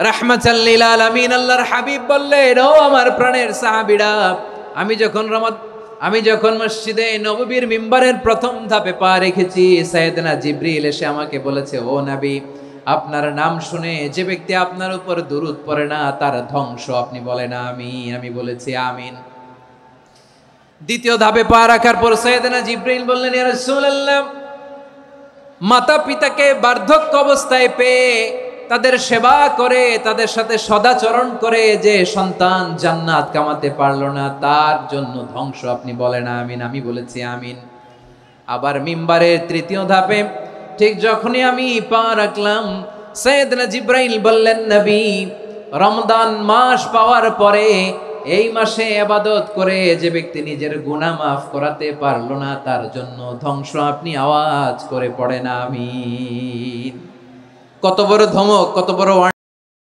রাহমাতাল লিল আলামিন আল্লাহর হাবিব বললেন, ও আমার প্রাণের সাহাবীরা, আমি যখন মসজিদে নববীর মিম্বারের প্রথম ধাপে পা রেখেছি, সাইয়েদনা জিবরিল এসে আমাকে বলেছে, ও নবী, আপনার নাম শুনে যে ব্যক্তি আপনার উপর দুরূদ পড়ে না তার ধ্বংস। আপনি বলেন আমিন। আমি বলেছি আমিন। দ্বিতীয় ধাপে পা রাখার পর সাইয়েদনা জিবরিল বললেন, ইয়া রাসূলুল্লাহ, মাতা পিতাকে বার্ধক্য অবস্থায় পেয়ে তাদের সেবা করে, তাদের সাথে সদাচরণ করে যে সন্তান জান্নাত কামাতে পারলো না, তার জন্য ধ্বংস। আপনি বলেন আমিন। আমি বলেছি আমিন। আবার মিম্বারের তৃতীয় ধাপে ঠিক যখনই আমি পা রাখলাম, সাইয়েদনা জিবরাইল বললেন, নবী, রমজান মাস পাওয়ার পরে এই মাসে ইবাদত করে যে ব্যক্তি নিজের গুনাহ মাফ করাতে পারলো না, তার জন্য ধ্বংস। আপনি আওয়াজ করে পড়েন আমিন। কত বড় ধমক, কত বড়